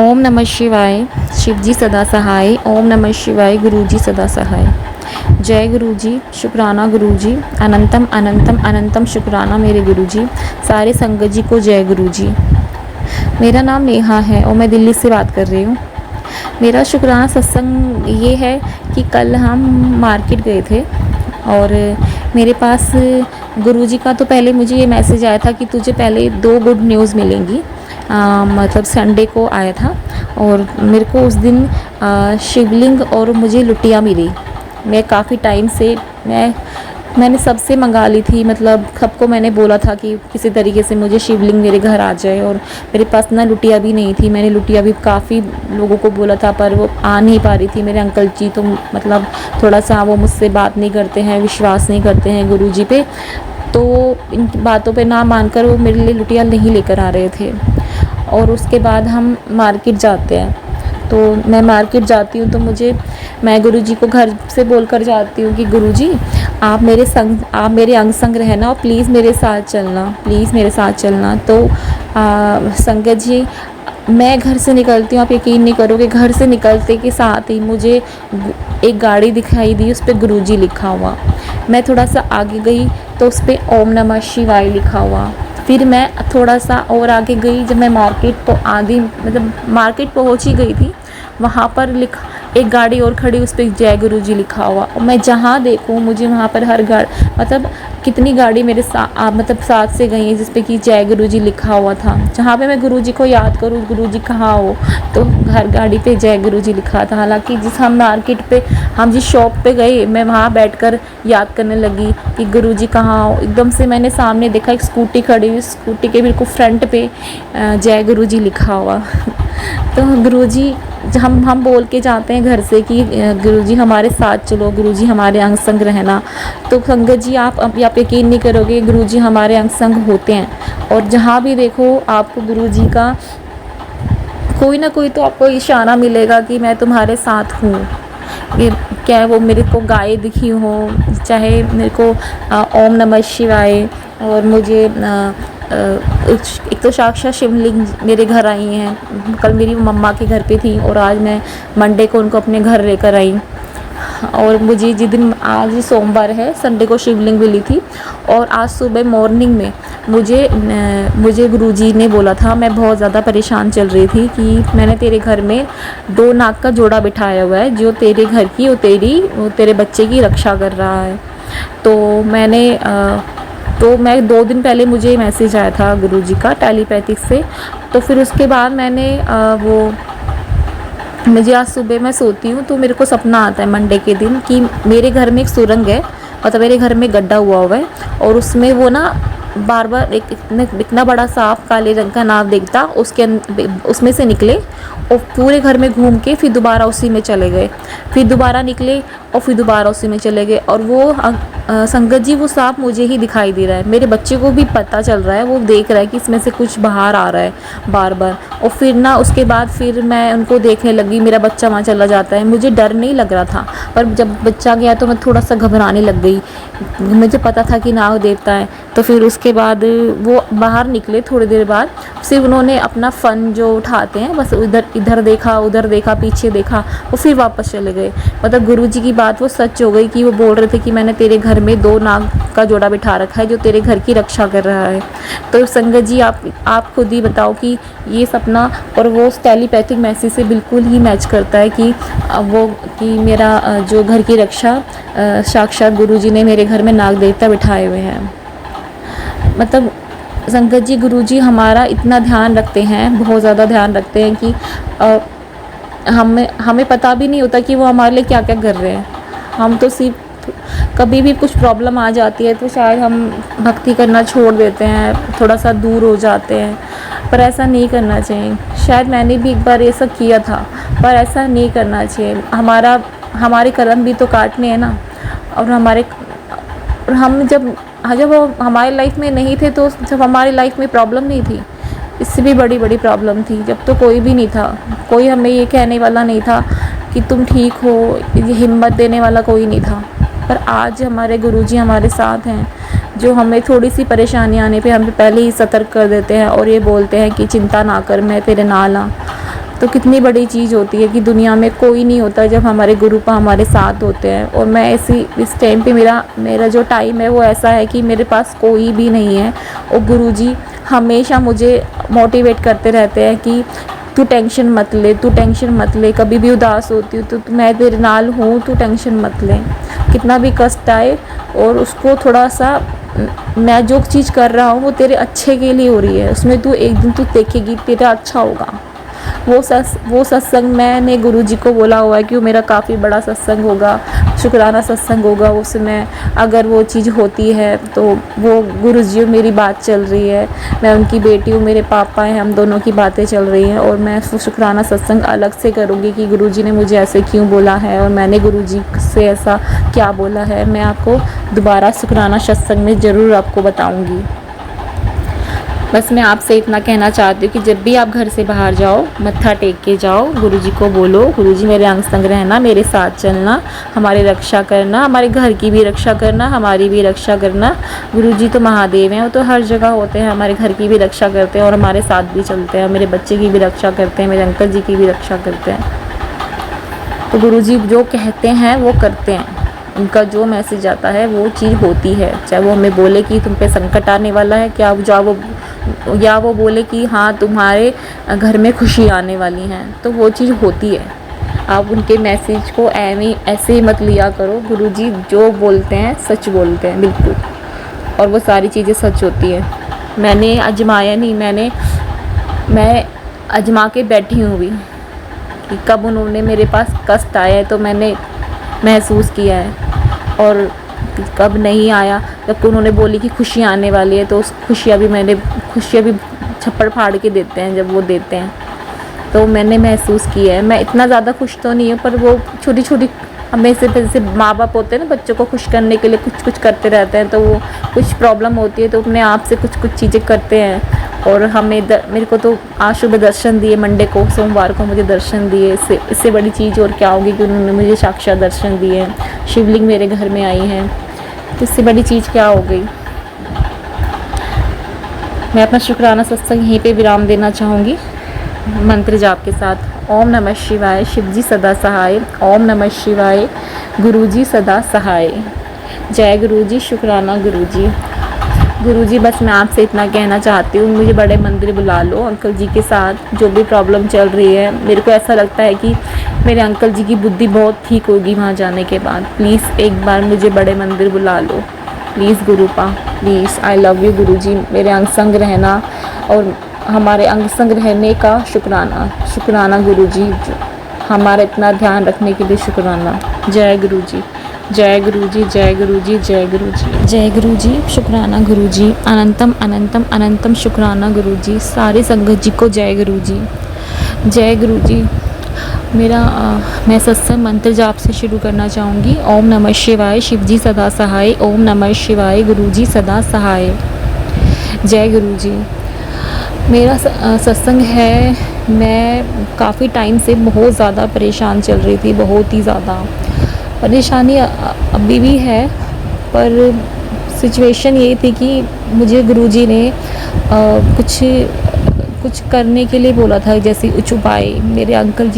ओम नमः शिवाय। शिव जी सदा सहाय। ओम नमः शिवाय। गुरु जी सदा सहाय। जय गुरु जी। शुक्राना गुरु जी। अनंतम अनंतम अनंतम शुक्राना मेरे गुरु जी। सारे संगत जी को जय गुरु जी। मेरा नाम नेहा है और मैं दिल्ली से बात कर रही हूँ। मेरा शुक्राना सत्संग ये है कि कल हम मार्केट गए थे और मेरे पास गुरुजी का तो पहले मुझे ये मैसेज आया था कि तुझे पहले 2 गुड न्यूज़ मिलेंगी। मतलब संडे को आया था और मेरे को उस दिन शिवलिंग और मुझे लुटिया मिली। मैं काफ़ी टाइम से मैंने सबसे मंगा ली थी, मतलब सबको मैंने बोला था कि किसी तरीके से मुझे शिवलिंग मेरे घर आ जाए, और मेरे पास ना लुटिया भी नहीं थी। मैंने लुटिया भी काफ़ी लोगों को बोला था पर वो आ नहीं पा रही थी। मेरे अंकल जी तो मतलब थोड़ा सा वो मुझसे बात नहीं करते हैं, विश्वास नहीं करते हैं गुरुजी पे, तो इन बातों पे ना मानकर वो मेरे लिए लुटिया नहीं लेकर आ रहे थे। और उसके बाद हम मार्केट जाते हैं, तो मैं मार्केट जाती हूँ तो मैं गुरुजी को घर से बोलकर जाती हूँ कि गुरुजी आप मेरे अंग संग रहना और प्लीज़ मेरे साथ चलना, प्लीज़ मेरे साथ चलना। तो संगत जी, मैं घर से निकलती हूँ, आप यकीन नहीं करोगे, घर से निकलते के साथ ही मुझे एक गाड़ी दिखाई दी, उस पर गुरुजी लिखा हुआ। मैं थोड़ा सा आगे गई तो उस पर ओम नमः शिवाय लिखा हुआ। फिर मैं थोड़ा सा और आगे गई, जब मैं मार्केट पहुँच ही गई थी, वहाँ पर एक गाड़ी और खड़ी, उस पर जय गुरु जी लिखा हुआ। और मैं जहाँ देखूँ मुझे वहाँ पर हर मतलब कितनी गाड़ी मेरे साथ से गई है जिस पे कि जय गुरु जी लिखा हुआ था। जहाँ पे मैं गुरु जी को याद करूँ गुरु जी कहाँ हो, तो हर गाड़ी पे जय गुरु जी लिखा था। हालांकि हम जिस शॉप पे गए, मैं वहाँ बैठकर याद करने लगी कि गुरु जी कहाँ हो। एकदम से मैंने सामने देखा एक स्कूटी खड़ी हुई, स्कूटी के बिल्कुल फ्रंट पे जय गुरु जी लिखा हुआ। तो गुरुजी, हम बोल के जाते हैं घर से कि गुरुजी हमारे साथ चलो, गुरुजी हमारे अंग संग रहना। तो संगत जी, आप यकीन नहीं करोगे, गुरुजी हमारे अंग संग होते हैं। और जहाँ भी देखो आपको गुरुजी का कोई ना कोई तो आपको इशारा मिलेगा कि मैं तुम्हारे साथ हूँ। ये क्या वो मेरे को गाय दिखी हो, चाहे मेरे को ओम नमः शिवाय, और मुझे एक तो साक्षात शिवलिंग मेरे घर आई हैं। कल मेरी मम्मा के घर पे थी और आज मैं मंडे को उनको अपने घर लेकर आई। और मुझे जिस दिन, आज सोमवार है, संडे को शिवलिंग मिली थी। और आज सुबह मॉर्निंग में मुझे गुरुजी ने बोला था, मैं बहुत ज़्यादा परेशान चल रही थी कि मैंने तेरे घर में 2 नाग का जोड़ा बिठाया हुआ है, जो तेरे घर की वो तेरे बच्चे की रक्षा कर रहा है। तो मैं 2 दिन पहले मुझे मैसेज आया था गुरुजी का टेलीपैथिक से। तो फिर उसके बाद मुझे आज सुबह मैं सोती हूँ तो मेरे को सपना आता है मंडे के दिन कि मेरे घर में एक सुरंग है, मतलब मेरे घर में गड्ढा हुआ है, और उसमें वो ना बार बार इतना बड़ा सांप काले रंग का नाव देखता, उसमें से निकले और पूरे घर में घूम के फिर दोबारा उसी में चले गए, फिर दोबारा निकले और फिर दोबारा उसी में चले गए। और वो संगत जी, वो सांप मुझे ही दिखाई दे रहा है, मेरे बच्चे को भी पता चल रहा है, वो देख रहा है कि इसमें से कुछ बाहर आ रहा है बार बार। और फिर ना उसके बाद फिर मैं उनको देखने लगी, मेरा बच्चा वहाँ चला जाता है। मुझे डर नहीं लग रहा था, पर जब बच्चा गया तो मैं थोड़ा सा घबराने लग गई। मुझे पता था कि नाग देवता है। तो फिर उसके बाद वो बाहर निकले, थोड़ी देर बाद सिर्फ उन्होंने अपना फ़न जो उठाते हैं, बस इधर देखा उधर देखा पीछे देखा, वो फिर वापस चले गए। मतलब गुरुजी की बात वो सच हो गई कि वो बोल रहे थे कि मैंने तेरे घर में 2 नाग का जोड़ा बिठा रखा है जो तेरे घर की रक्षा कर रहा है। तो संगत जी, आप खुद ही बताओ कि ये सपना और वो टेलीपैथिक मैसेज से बिल्कुल ही मैच करता है कि मेरा जो घर की रक्षा साक्षात गुरुजी ने मेरे घर में नाग देवता बिठाए हुए हैं। मतलब संगत जी, गुरुजी हमारा इतना ध्यान रखते हैं, बहुत ज़्यादा ध्यान रखते हैं कि हमें पता भी नहीं होता कि वो हमारे लिए क्या क्या कर रहे हैं। हम तो सिर्फ कभी भी कुछ प्रॉब्लम आ जाती है तो शायद हम भक्ति करना छोड़ देते हैं, थोड़ा सा दूर हो जाते हैं, पर ऐसा नहीं करना चाहिए। शायद मैंने भी एक बार ऐसा किया था, पर ऐसा नहीं करना चाहिए। हमारे कर्म भी तो काटने हैं ना। और हम जब वो हमारी लाइफ में नहीं थे, तो जब हमारी लाइफ में प्रॉब्लम नहीं थी, इससे भी बड़ी बड़ी प्रॉब्लम थी, जब तो कोई भी नहीं था, कोई हमें ये कहने वाला नहीं था कि तुम ठीक हो, ये हिम्मत देने वाला कोई नहीं था। पर आज हमारे गुरुजी हमारे साथ हैं, जो हमें थोड़ी सी परेशानी आने पे हमें पहले ही सतर्क कर देते हैं और ये बोलते हैं कि चिंता ना कर, मैं तेरे नाल हाँ। तो कितनी बड़ी चीज़ होती है कि दुनिया में कोई नहीं होता जब हमारे गुरुपा हमारे साथ होते हैं। और मैं ऐसी इस टाइम पे मेरा जो टाइम है वो ऐसा है कि मेरे पास कोई भी नहीं है, और गुरुजी हमेशा मुझे मोटिवेट करते रहते हैं कि तू टेंशन मत ले, तू टेंशन मत ले, कभी भी उदास होती हो तो मैं तेरे नाल हूँ, तू टेंशन मत ले। कितना भी कष्ट आए और उसको थोड़ा सा, मैं जो चीज़ कर रहा हूँ वो तेरे अच्छे के लिए हो रही है, उसमें तू एक दिन तू देखेगी तेरा अच्छा होगा। वो सत्संग मैंने गुरुजी को बोला हुआ है कि वो मेरा काफ़ी बड़ा सत्संग होगा, शुक्राना सत्संग होगा। उसमें अगर वो चीज़ होती है तो वो गुरुजी मेरी बात चल रही है, मैं उनकी बेटी हूँ, मेरे पापा हैं, हम दोनों की बातें चल रही हैं। और मैं शुक्राना सत्संग अलग से करूँगी कि गुरुजी ने मुझे ऐसे क्यों बोला है और मैंने गुरुजी से ऐसा क्या बोला है। मैं आपको दोबारा शुक्राना सत्संग में ज़रूर आपको बताऊँगी। बस मैं आपसे इतना कहना चाहती हूँ कि जब भी आप घर से बाहर जाओ, मत्था टेक के जाओ, गुरुजी को बोलो, गुरुजी मेरे अंग संग रहना, मेरे साथ चलना, हमारी रक्षा करना, हमारे घर की भी रक्षा करना, हमारी भी रक्षा करना। गुरुजी तो महादेव हैं, वो तो हर जगह होते हैं, हमारे घर की भी रक्षा करते हैं और हमारे साथ भी चलते हैं, मेरे बच्चे की भी रक्षा करते हैं, मेरे अंकल जी की भी रक्षा करते हैं। तो गुरुजी जो कहते हैं वो करते हैं, उनका जो मैसेज आता है वो चीज़ होती है। चाहे वो हमें बोले कि तुम पे संकट आने वाला है, क्या या वो बोले कि हाँ तुम्हारे घर में खुशी आने वाली हैं, तो वो चीज़ होती है। आप उनके मैसेज को ऐसे ही मत लिया करो। गुरुजी जो बोलते हैं सच बोलते हैं बिल्कुल, और वो सारी चीज़ें सच होती है। मैंने आजमाया नहीं, मैं आजमा के बैठी हूँ भी कि कब उन्होंने मेरे पास कष्ट आया है तो मैंने महसूस किया है, और कब नहीं आया, जब उन्होंने बोली कि खुशी आने वाली है तो उस खुशियाँ भी छप्पड़ फाड़ के देते हैं। जब वो देते हैं तो मैंने महसूस किया है। मैं इतना ज़्यादा खुश तो नहीं हूँ, पर वो छोटी छोटी हमें से जैसे माँ बाप होते हैं ना, बच्चों को खुश करने के लिए कुछ कुछ करते रहते हैं, तो वो कुछ प्रॉब्लम होती है तो अपने आप से कुछ कुछ चीज़ें करते हैं। और मेरे को तो आज सुबह दर्शन दिए, मंडे को सोमवार को मुझे दर्शन दिए। इससे बड़ी चीज़ और क्या होगी कि उन्होंने मुझे साक्षात दर्शन दिए, शिवलिंग मेरे घर में आई है, तो इससे बड़ी चीज़ क्या हो गई। मैं अपना शुक्राना सत्संग यहीं पे विराम देना चाहूँगी मंत्र जाप के साथ। ओम नमः शिवाय, शिवजी सदा सहाय। ओम नमः शिवाय, गुरुजी सदा सहाय। जय गुरुजी, शुक्राना गुरुजी। गुरुजी बस मैं आपसे इतना कहना चाहती हूँ, मुझे बड़े मंदिर बुला लो अंकल जी के साथ। जो भी प्रॉब्लम चल रही है, मेरे को ऐसा लगता है कि मेरे अंकल जी की बुद्धि बहुत ठीक होगी वहाँ जाने के बाद। प्लीज़ एक बार मुझे बड़े मंदिर बुला लो, प्लीज़ गुरुपा, प्लीज़। आई लव यू गुरुजी, मेरे अंग संग रहना और हमारे अंग संग रहने का शुक्राना गुरुजी, हमारा इतना ध्यान रखने के लिए शुक्राना। जय गुरुजी, जय गुरुजी, जय गुरुजी, जय गुरुजी, जय गुरुजी, शुक्राना गुरुजी। अनंतम अनंतम अनंतम शुक्राना गुरुजी। सारे संगत जी को जय गुरुजी, जय गुरुजी। मैं सत्संग मंत्र जाप से शुरू करना चाहूँगी। ओम नमः शिवाय, शिवजी सदा सहाय। ओम नमः शिवाय, गुरुजी सदा सहाय। जय गुरुजी। मेरा सत्संग है, मैं काफ़ी टाइम से बहुत ज़्यादा परेशान चल रही थी, बहुत ही ज़्यादा परेशानी अभी भी है, पर सिचुएशन ये थी कि मुझे गुरुजी ने कुछ करने के लिए बोला था, जैसे कुछ उपाय। मेरे अंकल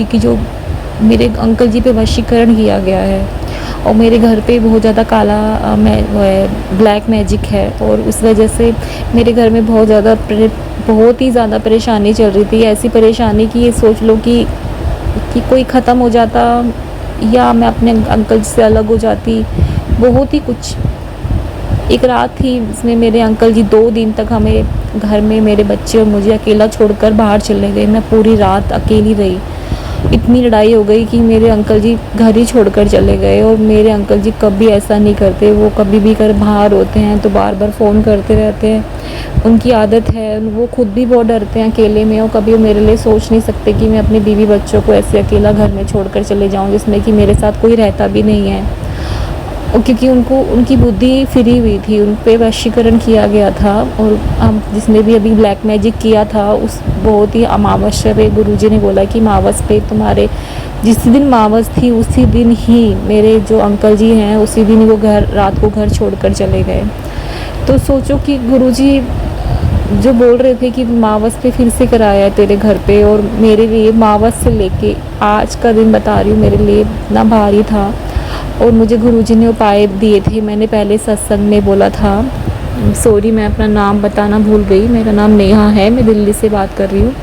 जी पे वशीकरण किया गया है और मेरे घर पे बहुत ज़्यादा ब्लैक मैजिक है, और उस वजह से मेरे घर में बहुत ही ज़्यादा परेशानी चल रही थी। ऐसी परेशानी कि ये सोच लो कि कोई ख़त्म हो जाता या मैं अपने अंकल से अलग हो जाती। बहुत ही कुछ। एक रात थी जिसमें मेरे अंकल जी 2 दिन तक हमें घर में, मेरे बच्चे और मुझे अकेला छोड़कर बाहर चले गए। मैं पूरी रात अकेली रही। इतनी लड़ाई हो गई कि मेरे अंकल जी घर ही छोड़कर चले गए। और मेरे अंकल जी कभी ऐसा नहीं करते, वो कभी भी बाहर होते हैं तो बार बार फ़ोन करते रहते हैं। उनकी आदत है, वो खुद भी बहुत डरते हैं अकेले में, और कभी वो मेरे लिए सोच नहीं सकते कि मैं अपने बीवी बच्चों को ऐसे अकेला घर में छोड़कर चले जाऊं, जिसमें कि मेरे साथ कोई रहता भी नहीं है। और क्योंकि उनकी बुद्धि फिरी हुई थी, उन पे वशीकरण किया गया था। और हम जिसने भी अभी ब्लैक मैजिक किया था, उस बहुत ही अमावस्या पे गुरुजी ने बोला कि मावस पे तुम्हारे, जिस दिन मावस थी उसी दिन ही मेरे जो अंकल जी हैं, उसी दिन वो रात को घर छोड़कर चले गए। तो सोचो कि गुरुजी जो बोल रहे थे कि मावस पे फिर से कराया है तेरे घर पे, और मेरे लिए मावस से लेके आज का दिन बता रही हूँ मेरे लिए इतना भारी था। और मुझे गुरुजी ने उपाय दिए थे, मैंने पहले सत्संग में बोला था। सॉरी, मैं अपना नाम बताना भूल गई, मेरा नाम नेहा है, मैं दिल्ली से बात कर रही हूँ।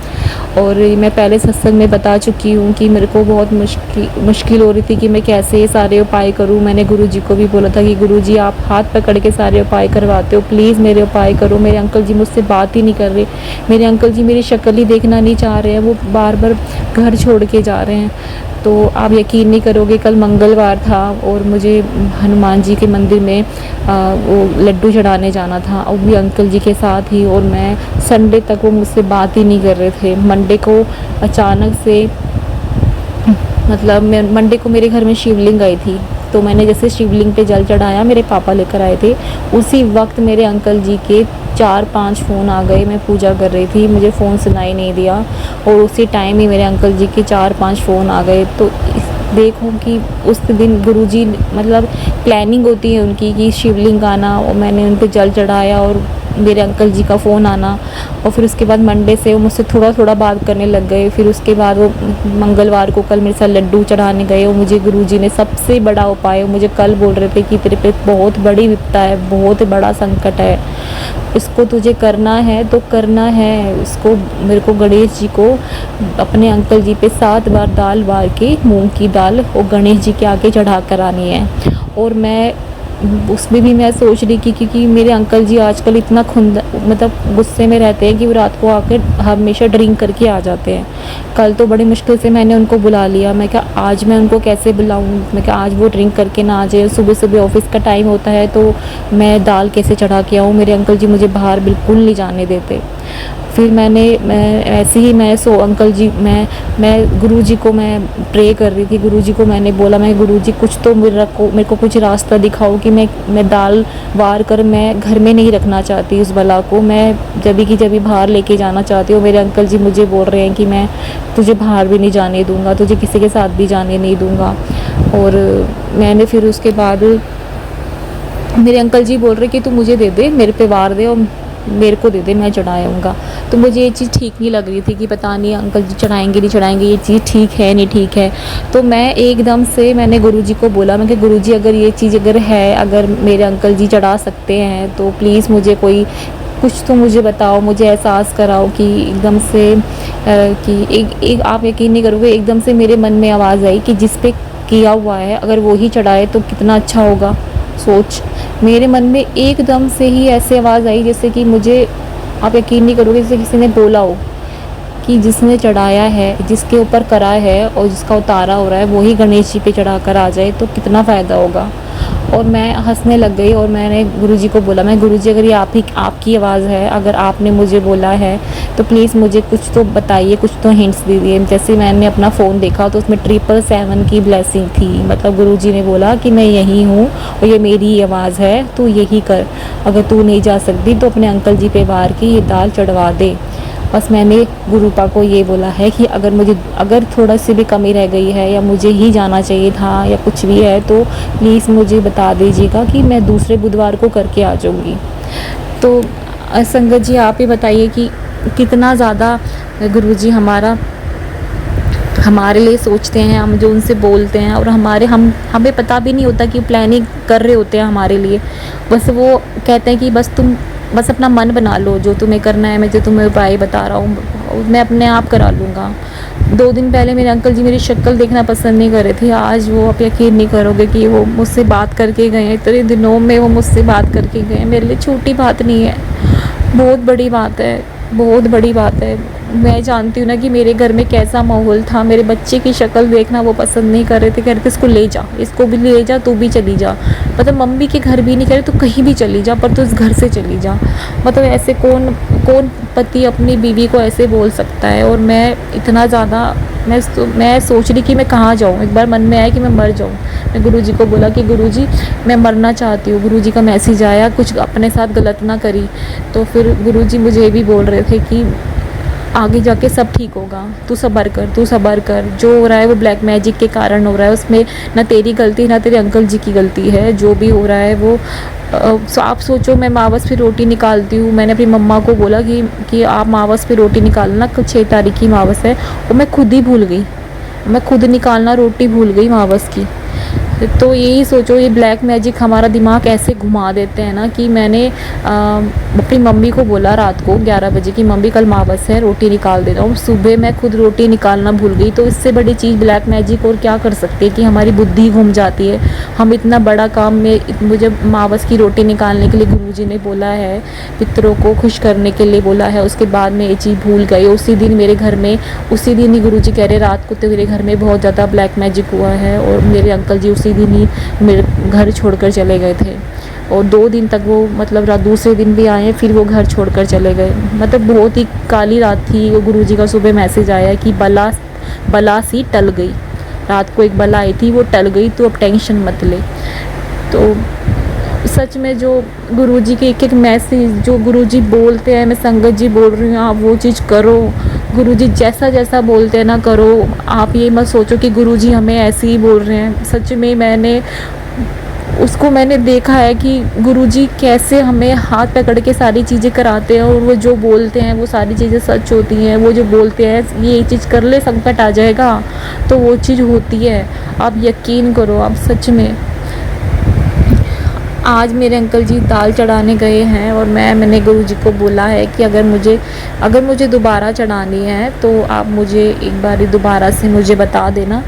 और मैं पहले सत्संग में बता चुकी हूँ कि मेरे को बहुत मुश्किल हो रही थी कि मैं कैसे ये सारे उपाय करूँ। मैंने गुरुजी को भी बोला था कि गुरुजी आप हाथ पकड़ के सारे उपाय करवाते हो, प्लीज़ मेरे उपाय करो। मेरे अंकल जी मुझसे बात ही नहीं कर रहे, मेरे अंकल जी मेरी शक्ल ही देखना नहीं चाह रहे हैं, वो बार बार घर छोड़ के जा रहे हैं। तो आप यकीन नहीं करोगे, कल मंगलवार था और मुझे हनुमान जी के मंदिर में वो लड्डू चढ़ाने जाना था, और भी अंकल जी के साथ ही। और मैं संडे तक वो मुझसे बात ही नहीं कर रहे थे। मंडे को अचानक से, मतलब मैं मंडे को मेरे घर में शिवलिंग आई थी, तो मैंने जैसे शिवलिंग पे जल चढ़ाया, मेरे पापा लेकर आए थे, उसी वक्त मेरे अंकल जी के 4-5 फ़ोन आ गए। मैं पूजा कर रही थी, मुझे फ़ोन सुनाई नहीं दिया, और उसी टाइम ही मेरे अंकल जी के 4-5 फ़ोन आ गए। तो देखो कि उस दिन गुरुजी, मतलब प्लानिंग होती है उनकी कि शिवलिंग आना, और मैंने उन पे जल चढ़ाया और मेरे अंकल जी का फ़ोन आना। और फिर उसके बाद मंडे से वो मुझसे थोड़ा थोड़ा बात करने लग गए। फिर उसके बाद वो मंगलवार को कल मेरे साथ लड्डू चढ़ाने गए, और मुझे गुरुजी ने सबसे बड़ा उपाय, मुझे कल बोल रहे थे कि तेरे पे बहुत बड़ी विपदा है, बहुत बड़ा संकट है, इसको तुझे करना है तो करना है। उसको, मेरे को गणेश जी को अपने अंकल जी पे 7 बार दाल बार के, मूंग की दाल, और गणेश जी के आगे चढ़ा कर आनी है। और मैं उसमें भी मैं सोच रही कि क्योंकि मेरे अंकल जी आजकल इतना मतलब गुस्से में रहते हैं कि वो रात को आकर हमेशा ड्रिंक करके आ जाते हैं। कल तो बड़ी मुश्किल से मैंने उनको बुला लिया। मैं क्या आज मैं उनको कैसे बुलाऊं, मैं क्या आज वो ड्रिंक करके ना आ जाए, सुबह सुबह ऑफिस का टाइम होता है, तो मैं दाल कैसे चढ़ा के आऊँ। मेरे अंकल जी मुझे बाहर बिल्कुल नहीं जाने देते। फिर मैं ऐसे ही अंकल जी, मैं गुरुजी को मैं प्रे कर रही थी। गुरुजी को मैंने बोला, मैं गुरुजी कुछ तो मेरे को कुछ रास्ता दिखाओ कि मैं दाल वार कर मैं घर में नहीं रखना चाहती उस बला को, मैं जब भी बाहर लेके जाना चाहती हूँ। मेरे अंकल जी मुझे बोल रहे हैं कि मैं तुझे बाहर भी नहीं जाने दूँगा, तुझे किसी के साथ भी जाने नहीं दूँगा। और मैंने फिर उसके बाद मेरे अंकल जी बोल रहे कि तू मुझे दे दे, मेरे पे वार दे और मेरे को दे दे, मैं चढ़ाऊँगा। तो मुझे ये चीज़ ठीक नहीं लग रही थी कि पता नहीं अंकल जी चढ़ाएंगे नहीं चढ़ाएंगे, ये चीज़ ठीक है नहीं ठीक है। तो मैं एकदम से मैंने गुरुजी को बोला, मैं कि गुरुजी अगर ये चीज़ अगर है, अगर मेरे अंकल जी चढ़ा सकते हैं तो प्लीज़ मुझे कोई कुछ तो मुझे बताओ, मुझे एहसास कराओ कि एकदम से कि एक आप यकीन नहीं करोगे, एकदम से मेरे मन में आवाज़ आई कि जिस पे किया हुआ है अगर वो ही चढ़ाए तो कितना अच्छा होगा। सोच, मेरे मन में एकदम से ही ऐसे आवाज़ आई जैसे कि मुझे, आप यकीन नहीं करोगे, जैसे किसी ने बोला हो कि जिसने चढ़ाया है, जिसके ऊपर करा है और जिसका उतारा हो रहा है वही गणेश जी पे चढ़ा कर आ जाए तो कितना फ़ायदा होगा। और मैं हंसने लग गई और मैंने गुरुजी को बोला, मैं गुरुजी अगर ये आपकी आवाज़ है, अगर आपने मुझे बोला है तो प्लीज़ मुझे कुछ तो बताइए, कुछ तो हिंट्स दीजिए। जैसे मैंने अपना फ़ोन देखा तो उसमें 777 की ब्लेसिंग थी, मतलब गुरुजी ने बोला कि मैं यहीं हूँ और ये मेरी आवाज़ है, तू यही कर, अगर तू नहीं जा सकती तो अपने अंकल जी पे वार की ये दाल चढ़वा दे। बस मैंने गुरुपा को ये बोला है कि अगर थोड़ा सी भी कमी रह गई है या मुझे ही जाना चाहिए था या कुछ भी है तो प्लीज़ मुझे बता दीजिएगा कि मैं दूसरे बुधवार को करके आ जाऊँगी। तो संगत जी आप ही बताइए कि कितना ज़्यादा गुरुजी हमारे लिए सोचते हैं, हम जो उनसे बोलते हैं और हमें पता भी नहीं होता कि प्लानिंग कर रहे होते हैं हमारे लिए। बस वो कहते हैं कि बस अपना मन बना लो, जो तुम्हें करना है, मैं जो तुम्हें उपाय बता रहा हूँ मैं अपने आप करा लूँगा। 2 दिन पहले मेरे अंकल जी मेरी शक्ल देखना पसंद नहीं कर रहे थे, आज वो, आप यकीन नहीं करोगे कि वो मुझसे बात करके गए। इतने दिनों में वो मुझसे बात करके गए, मेरे लिए छोटी बात नहीं है, बहुत बड़ी बात है, बहुत बड़ी बात है। मैं जानती हूँ ना कि मेरे घर में कैसा माहौल था, मेरे बच्चे की शक्ल देखना वो पसंद नहीं कर रहे थे, कह रहे थे इसको ले जा, इसको भी ले जा, तू भी चली जा, मतलब मम्मी के घर भी नहीं करे तो कहीं भी चली जा, पर तू इस घर से चली जा। मतलब ऐसे कौन पति अपनी बीवी को ऐसे बोल सकता है। और मैं इतना ज़्यादा मैं सोच रही कि मैं कहाँ जाऊँ, एक बार मन में आया कि मैं मर जाऊँ। मैं गुरुजी को बोला कि गुरुजी मैं मरना चाहती हूँ। गुरुजी का मैसेज आया, कुछ अपने साथ गलत ना करी। तो फिर गुरुजी मुझे भी बोल रहे थे कि आगे जाके सब ठीक होगा, तू सब्र कर, तू सब्र कर, जो हो रहा है वो ब्लैक मैजिक के कारण हो रहा है, उसमें ना तेरी गलती ना तेरे अंकल जी की गलती है, जो भी हो रहा है वो आप सोचो, मैं मावस पे रोटी निकालती हूँ, मैंने अपनी मम्मा को बोला कि आप मावस पे रोटी निकालना, कल 6 तारीख की मावस है, और मैं खुद ही भूल गई, मैं खुद निकालना रोटी भूल गई मावस की। तो यही सोचो, ये ब्लैक मैजिक हमारा दिमाग ऐसे घुमा देते हैं ना, कि मैंने अपनी मम्मी को बोला रात को 11 बजे कि मम्मी कल मावस है, रोटी निकाल देना हूँ, सुबह मैं खुद रोटी निकालना भूल गई। तो इससे बड़ी चीज़ ब्लैक मैजिक और क्या कर सकती है, कि हमारी बुद्धि घूम जाती है। हम इतना बड़ा काम में, मुझे मावस की रोटी निकालने के लिए गुरुजी ने बोला है, पितरों को खुश करने के लिए बोला है, उसके बाद में ये चीज़ भूल गई। उसी दिन मेरे घर में, उसी दिन ही गुरुजी कह रहे रात को तो मेरे घर में बहुत ज़्यादा ब्लैक मैजिक हुआ है, और मेरे अंकल जी उसी दिन ही मेरे घर छोड़कर चले गए थे। और 2 दिन तक वो, मतलब दूसरे दिन भी आए, फिर वो घर छोड़कर चले गए। मतलब बहुत ही काली रात थी। वो गुरुजी का सुबह मैसेज आया कि बला सी टल गई, रात को एक बला आई थी, वो टल गई, तो अब टेंशन मत ले। तो सच में जो गुरुजी के एक एक मैसेज जो गुरुजी बोलते हैं, मैं संगत जी बोल रही हूँ, आप वो चीज़ करो। गुरुजी जैसा जैसा बोलते हैं ना, करो। आप ये मत सोचो कि गुरुजी हमें ऐसे ही बोल रहे हैं। सच में मैंने देखा है कि गुरुजी कैसे हमें हाथ पकड़ के सारी चीज़ें कराते हैं, और वो जो बोलते हैं वो सारी चीज़ें सच होती हैं। वो जो बोलते हैं ये चीज़ कर ले, संकट आ जाएगा, तो वो चीज़ होती है। आप यकीन करो, आप सच में। आज मेरे अंकल जी दाल चढ़ाने गए हैं, और मैंने गुरुजी को बोला है कि अगर मुझे दोबारा चढ़ानी है तो आप मुझे एक बार दोबारा से मुझे बता देना,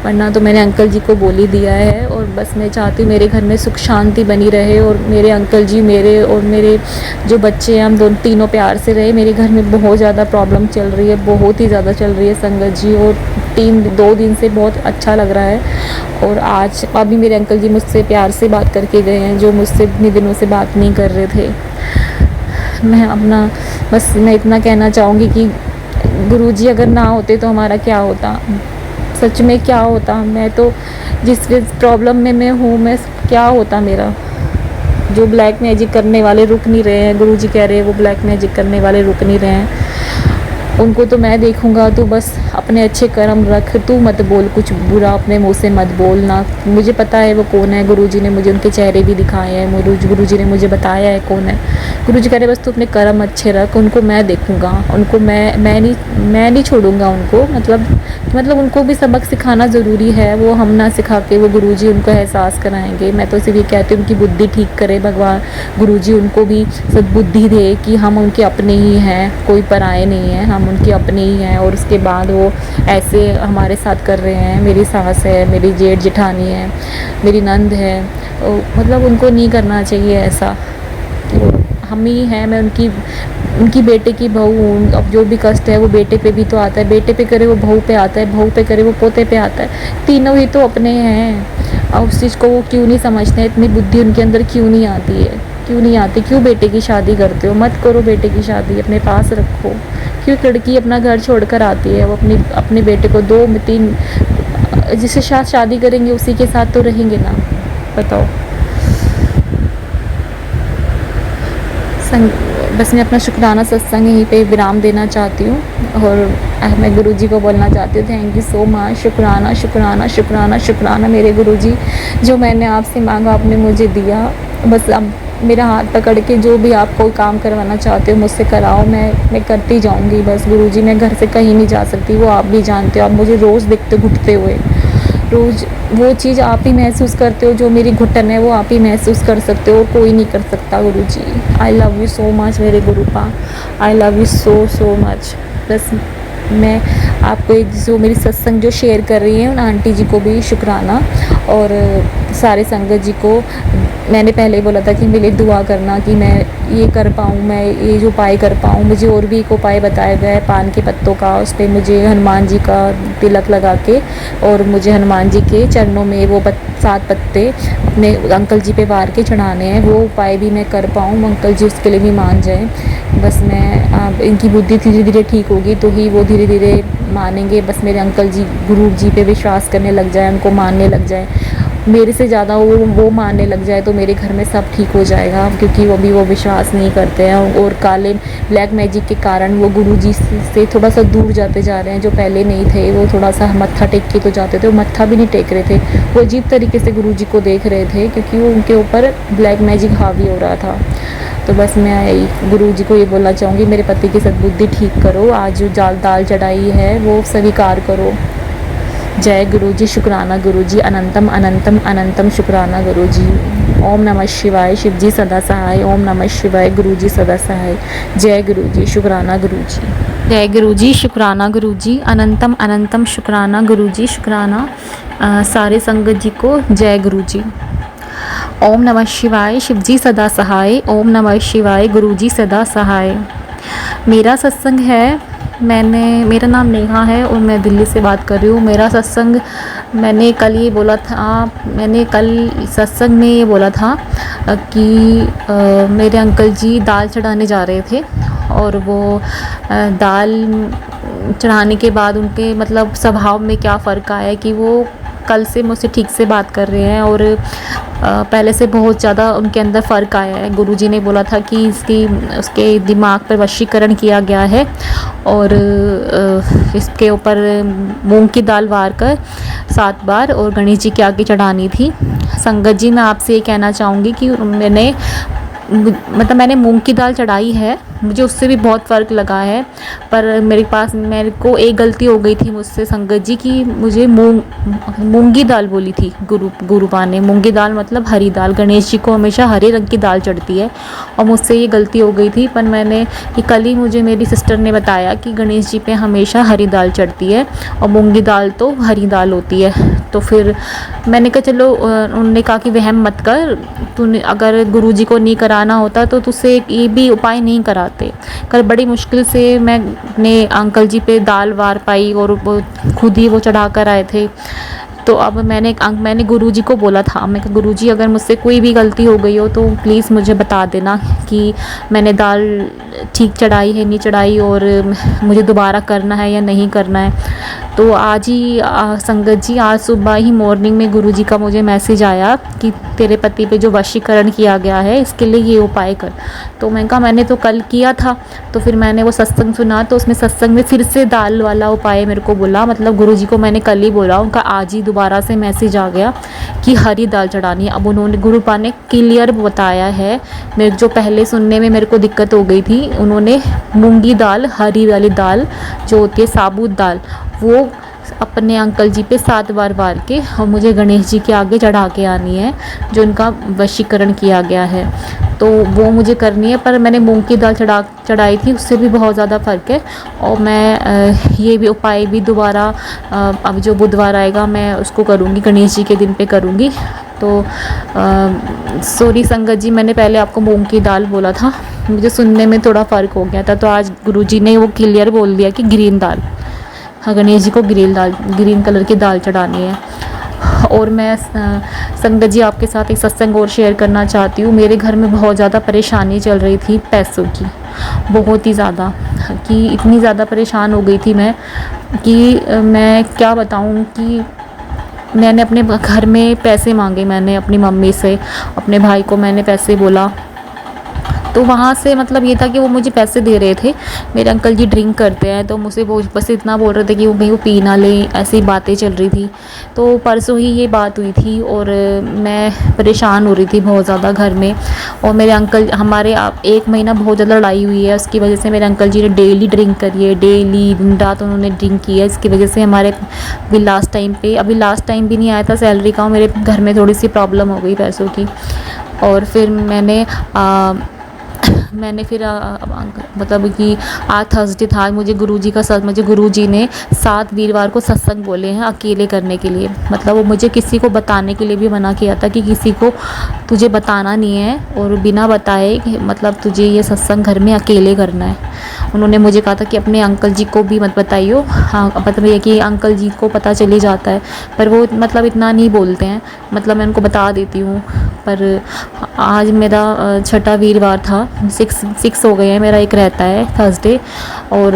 वरना तो मैंने अंकल जी को बोल ही दिया है। और बस मैं चाहती हूँ मेरे घर में सुख शांति बनी रहे, और मेरे अंकल जी, मेरे और मेरे जो बच्चे हैं, हम तीनों प्यार से रहे। मेरे घर में बहुत ज़्यादा प्रॉब्लम चल रही है, बहुत ही ज़्यादा चल रही है संगत जी, और 2 दिन से बहुत अच्छा लग रहा है। और आज अभी मेरे अंकल जी मुझसे प्यार से बात करके गए हैं, जो मुझसे इतने दिनों से बात नहीं कर रहे थे। मैं इतना कहना चाहूँगी कि गुरुजी अगर ना होते तो हमारा क्या होता, सच में क्या होता। मैं तो जिस प्रॉब्लम में मैं हूँ, मैं क्या होता मेरा। जो ब्लैक मैजिक करने वाले रुक नहीं रहे हैं, गुरुजी कह रहे हैं वो ब्लैक मैजिक करने वाले रुक नहीं रहे हैं, उनको तो मैं देखूंगा। तो बस अपने अच्छे कर्म रख, तू मत बोल कुछ बुरा, अपने मुंह से मत बोलना। मुझे पता है वो कौन है, गुरुजी ने मुझे उनके चेहरे भी दिखाए हैं, गुरुजी ने मुझे बताया है कौन है। गुरुजी कह रहे बस तू अपने कर्म अच्छे रख, उनको मैं देखूंगा, उनको मैं नहीं छोड़ूंगा उनको। मतलब उनको भी सबक सिखाना ज़रूरी है, वो हम ना सिखा के वो गुरुजी उनको एहसास कराएंगे। मैं तो सिर्फ ये कहती हूँ उनकी बुद्धि ठीक करे भगवान, गुरुजी उनको भी सद्बुद्धि दे कि हम उनके अपने ही हैं, कोई पराए नहीं हैं, हम उनके अपने ही हैं। और उसके बाद वो ऐसे हमारे साथ कर रहे हैं। मेरी सास है, मेरी जेठ जेठानी है, मेरी नंद है, मतलब उनको नहीं करना चाहिए ऐसा। हम ही हैं, मैं उनकी बेटे की बहू हूँ। अब जो भी कष्ट है वो बेटे पे भी तो आता है, बेटे पे करे वो बहू पे आता है, बहू पे करे वो पोते पे आता है, तीनों ही तो अपने हैं। अब उस चीज़ को वो क्यों नहीं समझते हैं, इतनी बुद्धि उनके अंदर क्यों नहीं आती है, क्यों नहीं आती। क्यों बेटे की शादी करते हो, मत करो बेटे की शादी, अपने पास रखो। क्यों लड़की अपना घर छोड़कर आती है, वो अपने बेटे को 2-3 जिसके साथ शादी करेंगे उसी के साथ तो रहेंगे ना, बताओ। बस मैं अपना शुक्राना सत्संग यहीं पे विराम देना चाहती हूँ, और मैं गुरुजी को बोलना चाहती हूँ थैंक यू सो मच। शुक्राना शुक्राना शुक्राना शुक्राना मेरे गुरुजी, जो मैंने आपसे मांगा आपने मुझे दिया। बस अब मेरा हाथ पकड़ के जो भी आप कोई काम करवाना चाहते हो मुझसे कराओ, मैं करती जाऊँगी। बस गुरुजी मैं घर से कहीं नहीं जा सकती, वो आप भी जानते हो। आप मुझे रोज़ देखते घुटते हुए, रोज़ वो चीज़ आप ही महसूस करते हो, जो मेरी घुटन है वो आप ही महसूस कर सकते हो, और कोई नहीं कर सकता। गुरुजी I love you so much मेरे गुरुपा, I love you so much. बस मैं आपको जो मेरी सत्संग जो शेयर कर रही हैं उन आंटी जी को भी शुक्राना, और सारे संगत जी को मैंने पहले ही बोला था कि मेरे लिए दुआ करना कि मैं ये कर पाऊँ, मैं ये जो उपाय कर पाऊँ। मुझे और भी एक उपाय बताया गया है पान के पत्तों का, उस पर मुझे हनुमान जी का तिलक लगा के, और मुझे हनुमान जी के चरणों में वो 7 पत्ते अपने अंकल जी पे वार के चढ़ाने हैं। वो उपाय भी मैं कर पाऊँ, अंकल जी उसके लिए भी मान जाएँ। बस मैं इनकी बुद्धि धीरे धीरे ठीक होगी तो ही वो धीरे धीरे मानेंगे। बस मेरे अंकल जी गुरु जी पे विश्वास करने लग जाए, उनको मानने लग जाए। मेरे से ज़्यादा वो मानने लग जाए तो मेरे घर में सब ठीक हो जाएगा, क्योंकि वो भी वो विश्वास नहीं करते हैं और काले ब्लैक मैजिक के कारण वो गुरुजी से थोड़ा सा दूर जाते जा रहे हैं। जो पहले नहीं थे वो थोड़ा सा मत्था टेक के तो जाते थे, वो मत्था भी नहीं टेक रहे थे, वो अजीब तरीके से गुरुजी को देख रहे थे क्योंकि वो उनके ऊपर ब्लैक मैजिक हावी हो रहा था। तो बस मैं गुरुजी को ये बोलना चाहूँगी, मेरे पति की सद्बुद्धि ठीक करो, आज जो दाल चढ़ाई है वो स्वीकार करो। जय गुरुजी, शुक्राना गुरुजी, अनंतम अनंतम अनंतम शुक्राना गुरुजी। ओम नमः शिवाय, शिवजी सदा सहाय। ओम नमः शिवाय, गुरुजी सदा सहाय। जय गुरुजी, शुक्राना गुरुजी। जय गुरुजी, शुक्राना गुरुजी, अनंतम अनंतम शुक्राना गुरुजी, शुक्राना सारे संगत जी को। जय गुरुजी। ओम नमः शिवाय, शिवजी सदा सहाय। ओम नमः शिवाय, गुरुजी सदा सहाय। मेरा सत्संग है, मेरा नाम नेहा है और मैं दिल्ली से बात कर रही हूँ। मेरा सत्संग मैंने कल सत्संग में ये बोला था कि मेरे अंकल जी दाल चढ़ाने जा रहे थे और वो दाल चढ़ाने के बाद उनके मतलब स्वभाव में क्या फ़र्क आया कि वो कल से मुझसे ठीक से बात कर रहे हैं और पहले से बहुत ज़्यादा उनके अंदर फ़र्क आया है। गुरुजी ने बोला था कि उसके दिमाग पर वशीकरण किया गया है और इसके ऊपर मूंग की दाल वार कर 7 बार और गणेश जी के आगे चढ़ानी थी। संगत जी, मैं आपसे ये कहना चाहूँगी कि मैंने मूंग की दाल चढ़ाई है, मुझे उससे भी बहुत फ़र्क लगा है, पर मेरे को एक गलती हो गई थी मुझसे संगत जी की मुझे मूंगी दाल बोली थी गुरुपा ने। मूंगी दाल मतलब हरी दाल, गणेश जी को हमेशा हरे रंग की दाल चढ़ती है और मुझसे ये गलती हो गई थी। पर कल ही मुझे मेरी सिस्टर ने बताया कि गणेश जी पे हमेशा हरी दाल चढ़ती है और मूंगी दाल तो हरी दाल होती है। तो फिर मैंने कहा चलो, उन्होंने कहा कि वहम मत कर, तूने अगर गुरुजी को नहीं कराना होता तो तुझसे ये भी उपाय नहीं कराते। कल बड़ी मुश्किल से मैंने अंकल जी पे दाल वार पाई और वो खुद ही वो चढ़ा कर आए थे। तो अब मैंने गुरुजी को बोला था, मैं कहा गुरुजी अगर मुझसे कोई भी गलती हो गई हो तो प्लीज़ मुझे बता देना कि मैंने दाल ठीक चढ़ाई है नहीं चढ़ाई और मुझे दोबारा करना है या नहीं करना है। तो आज ही संगत जी, आज सुबह ही मॉर्निंग में गुरुजी का मुझे मैसेज आया कि तेरे पति पे जो वशीकरण किया गया है इसके लिए ये उपाय कर। तो मैंने कहा मैंने तो कल किया था। तो फिर मैंने वो सत्संग सुना तो उसमें सत्संग में फिर से दाल वाला उपाय मेरे को बोला, मतलब गुरुजी को मैंने कल ही बोला, उनका आज ही दोबारा से मैसेज आ गया कि हरी दाल चढ़ानी है। अब उन्होंने गुरुपा ने क्लियर बताया है, मेरे जो पहले सुनने में मेरे को दिक्कत हो गई थी, उन्होंने मूंगी दाल, हरी वाली दाल जो होती है साबुत दाल, वो अपने अंकल जी पे 7 बार वार के और मुझे गणेश जी के आगे चढ़ा के आनी है, जो उनका वशीकरण किया गया है तो वो मुझे करनी है। पर मैंने मूंग की दाल चढ़ाई थी, उससे भी बहुत ज़्यादा फ़र्क है। और मैं ये भी उपाय भी दोबारा अब जो बुधवार आएगा मैं उसको करूँगी, गणेश जी के दिन पे करूँगी। तो सॉरी संगत जी, मैंने पहले आपको मूंग की दाल बोला था, मुझे सुनने में थोड़ा फ़र्क हो गया था। तो आज गुरुजी ने वो क्लियर बोल दिया कि ग्रीन दाल, हाँ गणेश जी को ग्रीन कलर की दाल चढ़ानी है। और मैं संगत जी आपके साथ एक सत्संग और शेयर करना चाहती हूँ। मेरे घर में बहुत ज़्यादा परेशानी चल रही थी पैसों की, बहुत ही ज़्यादा, कि इतनी ज़्यादा परेशान हो गई थी मैं कि मैं क्या बताऊँ कि मैंने अपने घर में पैसे मांगे, मैंने अपनी मम्मी से, अपने भाई को मैंने पैसे बोला। तो वहाँ से मतलब ये था कि वो मुझे पैसे दे रहे थे। मेरे अंकल जी ड्रिंक करते हैं तो मुझसे वो बस इतना बोल रहे थे कि वो कहीं वो पी ना ले, ऐसी बातें चल रही थी। तो परसों ही ये बात हुई थी और मैं परेशान हो रही थी बहुत ज़्यादा घर में। और मेरे अंकल, हमारे 1 महीना बहुत ज़्यादा लड़ाई हुई है, उसकी वजह से मेरे अंकल जी ने डेली ड्रिंक करी है, डेली दिन रात उन्होंने ड्रिंक की है। इसकी वजह से हमारे अभी लास्ट टाइम भी नहीं आया था सैलरी का, मेरे घर में थोड़ी सी प्रॉब्लम हो गई पैसों की। और फिर मैंने फिर मतलब कि आज थर्सडे था, मुझे गुरुजी ने 7 वीरवार को सत्संग बोले हैं अकेले करने के लिए। मतलब वो मुझे किसी को बताने के लिए भी मना किया था कि किसी को तुझे बताना नहीं है और बिना बताए मतलब तुझे ये सत्संग घर में अकेले करना है। उन्होंने मुझे कहा था कि अपने अंकल जी को भी मत बताइयो, हाँ मतलब ये कि अंकल जी को पता चली जाता है, पर वो मतलब इतना नहीं बोलते हैं, मतलब मैं उनको बता देती हूँ। पर आज मेरा 6ठा वीरवार था, 6 हो गए हैं, मेरा एक रहता है थर्सडे। और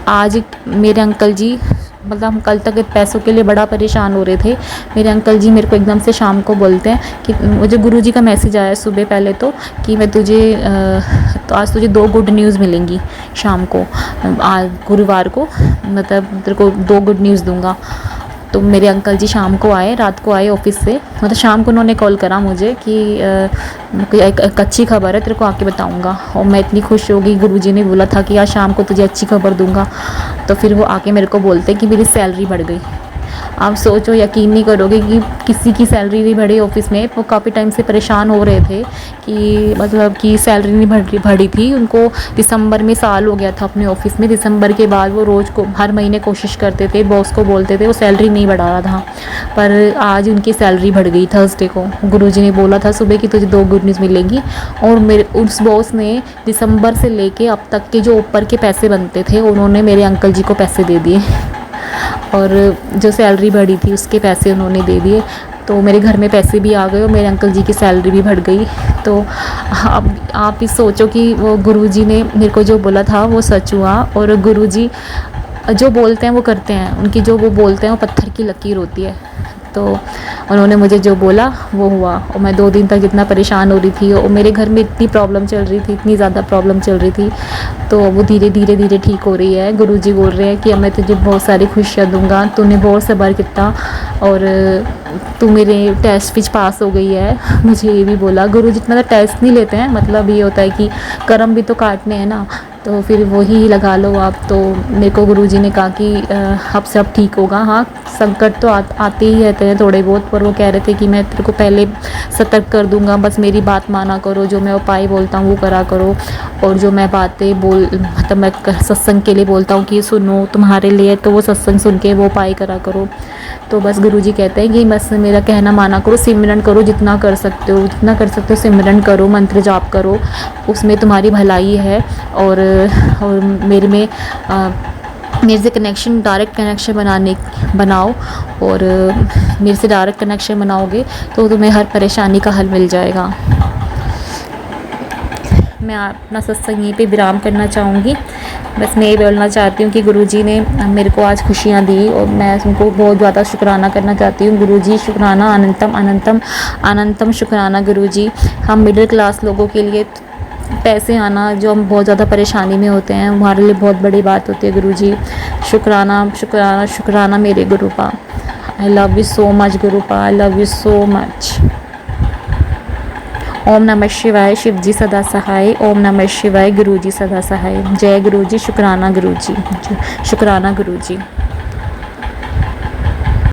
आज मेरे अंकल जी मतलब हम कल तक पैसों के लिए बड़ा परेशान हो रहे थे। मेरे अंकल जी मेरे को एकदम से शाम को बोलते हैं कि मुझे गुरुजी का मैसेज आया सुबह पहले तो, कि मैं तुझे तो आज तुझे 2 गुड न्यूज़ मिलेंगी शाम को, आज गुरुवार को, मतलब तेरे को 2 गुड न्यूज़ दूंगा। तो मेरे अंकल जी शाम को आए, रात को आए ऑफिस से, मतलब शाम को उन्होंने कॉल करा मुझे कि एक अच्छी खबर है, तेरे को आके बताऊंगा। और मैं इतनी खुश हो गई, गुरुजी ने बोला था कि आज शाम को तुझे अच्छी खबर दूंगा। तो फिर वो आके मेरे को बोलते कि मेरी सैलरी बढ़ गई। आप सोचो, यकीन नहीं करोगे कि किसी की सैलरी नहीं बढ़ी ऑफिस में। वो काफ़ी टाइम से परेशान हो रहे थे कि मतलब कि सैलरी नहीं बढ़ी थी उनको। दिसंबर में साल हो गया था अपने ऑफिस में। दिसंबर के बाद वो रोज़ को हर महीने कोशिश करते थे, बॉस को बोलते थे, वो सैलरी नहीं बढ़ा रहा था। पर आज उनकी सैलरी बढ़ गई थर्सडे को। गुरुजी ने बोला था सुबह कि तुझे 2 गुड न्यूज़ मिलेंगी। और मेरे उस बॉस ने दिसंबर से लेके अब तक के जो ऊपर के पैसे बनते थे उन्होंने मेरे अंकल जी को पैसे दे दिए, और जो सैलरी बढ़ी थी उसके पैसे उन्होंने दे दिए। तो मेरे घर में पैसे भी आ गए और मेरे अंकल जी की सैलरी भी बढ़ गई। तो अब आप ही सोचो कि वो गुरुजी ने मेरे को जो बोला था वो सच हुआ। और गुरुजी जो बोलते हैं वो करते हैं, उनकी जो वो बोलते हैं वो पत्थर की लकीर होती है। तो उन्होंने मुझे जो बोला वो हुआ। और मैं 2 दिन तक इतना परेशान हो रही थी और मेरे घर में इतनी प्रॉब्लम चल रही थी, इतनी ज़्यादा प्रॉब्लम चल रही थी। तो वो धीरे धीरे ठीक हो रही है। गुरुजी बोल रहे हैं कि अब मैं तुझे बहुत सारी खुशियाँ दूंगा, तूने बहुत सब्र किया और तू मेरे टेस्ट विच पास हो गई है। मुझे ये भी बोला। गुरुजी मतलब टेस्ट नहीं लेते हैं, मतलब ये होता है कि कर्म भी तो काटने हैं ना, तो फिर वही लगा लो आप। तो मेरे को गुरुजी ने कहा कि अब सब ठीक होगा। हाँ, संकट तो आते ही रहते हैं थोड़े बहुत, पर वो कह रहे थे कि मैं तेरे को पहले सतर्क कर दूंगा, बस मेरी बात माना करो, जो मैं उपाय बोलता हूँ वो करा करो। और जो मैं बातें मतलब मैं सत्संग के लिए बोलता हूँ कि सुनो तुम्हारे लिए, तो वो सत्संग सुन के वो उपाय करा करो। तो बस गुरुजी कहते हैं कि बस मेरा कहना माना करो, सिमरन करो, जितना कर सकते हो सिमरन करो, मंत्र जाप करो, उसमें तुम्हारी भलाई है। और मेरे से कनेक्शन, डायरेक्ट कनेक्शन बनाओ। और मेरे से डायरेक्ट कनेक्शन बनाओगे तो तुम्हें हर परेशानी का हल मिल जाएगा। मैं अपना सत्संग यहीं पे विराम करना चाहूँगी। बस मैं ये बोलना चाहती हूँ कि गुरुजी ने मेरे को आज खुशियाँ दी और मैं उनको बहुत ज़्यादा शुक्राना करना चाहती हूँ। गुरुजी शुक्राना, अनंतम अनंतम अनंतम शुक्राना गुरुजी। हम मिडिल क्लास लोगों के लिए पैसे आना, जो हम बहुत ज़्यादा परेशानी में होते हैं, हमारे लिए बहुत बड़ी बात होती है गुरुजी। शुक्राना शुक्राना शुक्राना मेरे गुरुपा। I love you so much गुरुपा, I love you so much. ओम नमः शिवाय, शिव जी सदा सहाय। ओम नमः शिवाय, गुरुजी सदा सहाय। जय गुरुजी, शुक्राना गुरुजी, शुक्राना गुरुजी।